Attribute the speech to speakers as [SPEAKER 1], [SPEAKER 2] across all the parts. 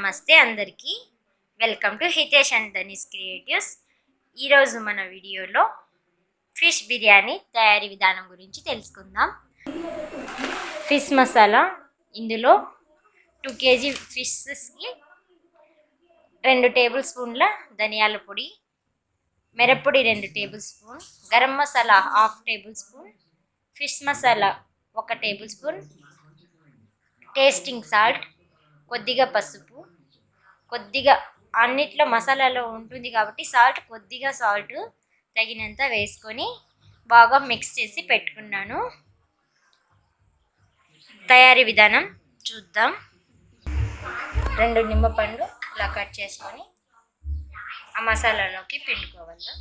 [SPEAKER 1] నమస్తే అందరికీ. Welcome to Hitesh and Danish creatives. ఈరోజు మన వీడియోలో ఫిష్ బిర్యానీ తయారీ విధానం గురించి తెలుసుకుందాం. ఫిష్ మసాలా, ఇందులో 2 kg ఫిషెస్కి 2 టేబుల్ స్పూన్ల ధనియాల పొడి, మిరప్పొడి 2 table spoon, garam masala 1/2 table spoon, fish masala 1 table spoon, tasting salt, కొద్దిగా పసుపు, కొద్దిగా అన్నిట్లో మసాలాలో ఉంటుంది కాబట్టి కొద్దిగా సాల్ట్ తగినంత వేసుకొని బాగా మిక్స్ చేసి పెట్టుకున్నాను. తయారీ విధానం చూద్దాం. 2 నిమ్మపండ్లు ఇలా కట్ చేసుకొని ఆ మసాలాలోకి పిండుకోవాలి.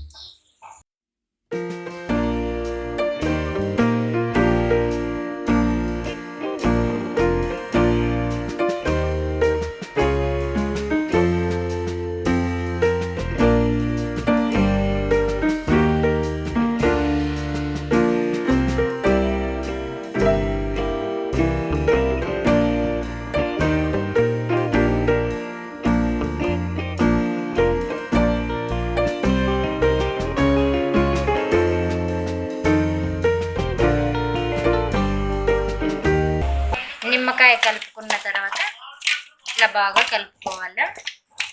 [SPEAKER 1] నిమ్మకాయ కలుపుకున్న తర్వాత ఇట్లా బాగా కలుపుకోవాలి.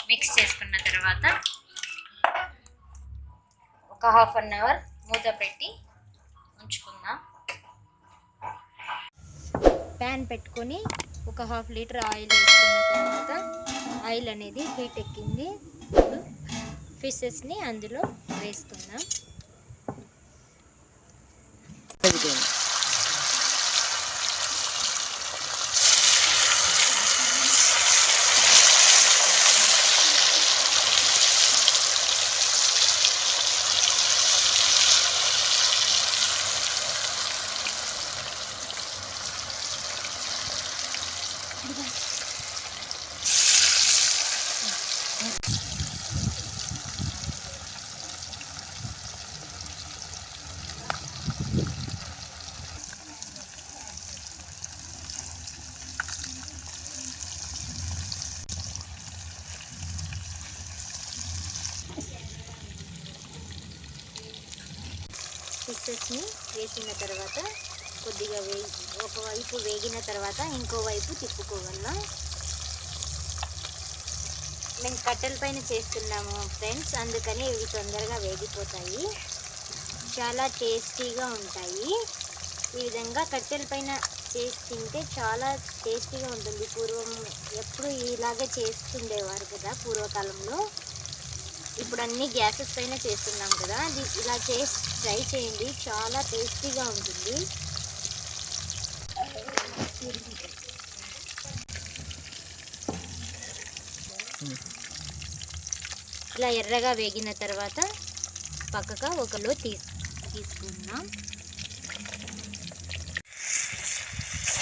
[SPEAKER 1] మిక్స్ చేసుకున్న తర్వాత ఒక 1/2 అవర్ మూత పెట్టి ఉంచుకుందాం. ప్యాన్ పెట్టుకొని ఒక 1/2 లీటర్ ఆయిల్ వేసుకున్న తర్వాత ఆయిల్ అనేది హీట్ ఎక్కింది. ఫిషెస్ని అందులో వేసుకుందాం. ఫిషెస్ని వేసిన తర్వాత కొద్దిగా ఒకవైపు వేగిన తర్వాత ఇంకో వైపు తిప్పుకోవాలా. మేము కట్టెల పైన చేస్తున్నాము ఫ్రెండ్స్, అందుకని ఇవి తొందరగా వేగిపోతాయి, చాలా టేస్టీగా ఉంటాయి. ఈ విధంగా కట్టెల పైన చేసి తింటే చాలా టేస్టీగా ఉంటుంది. పూర్వం ఎప్పుడు ఇలాగే చేస్తుండేవారు కదా పూర్వకాలంలో. ఇప్పుడు అన్ని గ్యాసెస్ పైన చేస్తున్నాం కదా, ఇలా చేసి ట్రై చేయండి, చాలా టేస్టీగా ఉంటుంది. ఇలా ఎర్రగా వేగిన తర్వాత పక్కగా ఒకలో తీసుకుందాం.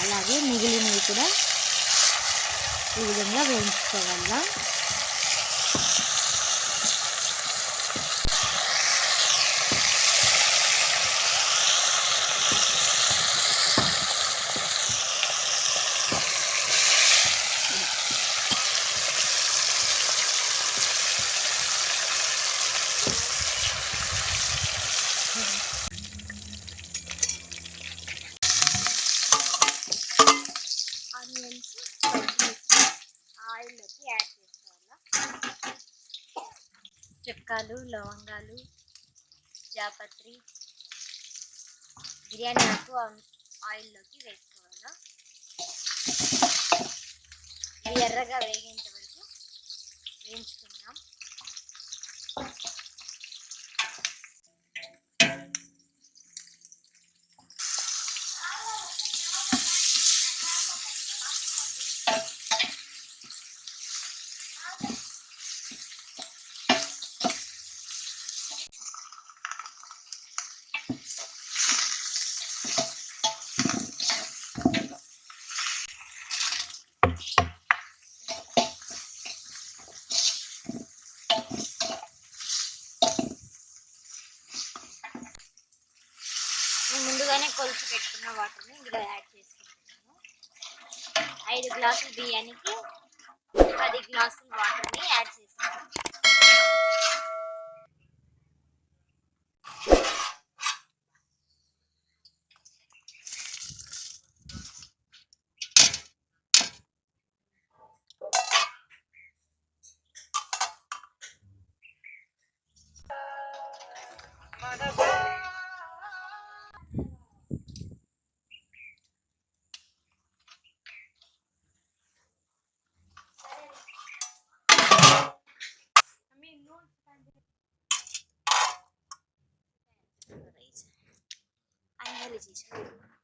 [SPEAKER 1] అలాగే మిగిలినవి కూడా ఈ విధంగా వేయించుకోవాలా. ఆనియన్స్ ఆయిల్లోకి యాడ్ చేసుకోవాలా. చెక్కలు, లవంగాలు, జాపత్రి, బిర్యానీ ఆకు ఆయిల్లోకి వేసుకోవాలా. ఇవి ఎర్రగా వేగేంత వరకు వేయించుకుందాం. ముందుగానే కొలిచి పెట్టుకున్న వాటర్ని ఇందులో యాడ్ చేసుకుంటున్నాను. 5 గ్లాసుల బియ్యానికి 10 గ్లాసులు వాటర్ని యాడ్ చేసాను. రైస్ చేసాను.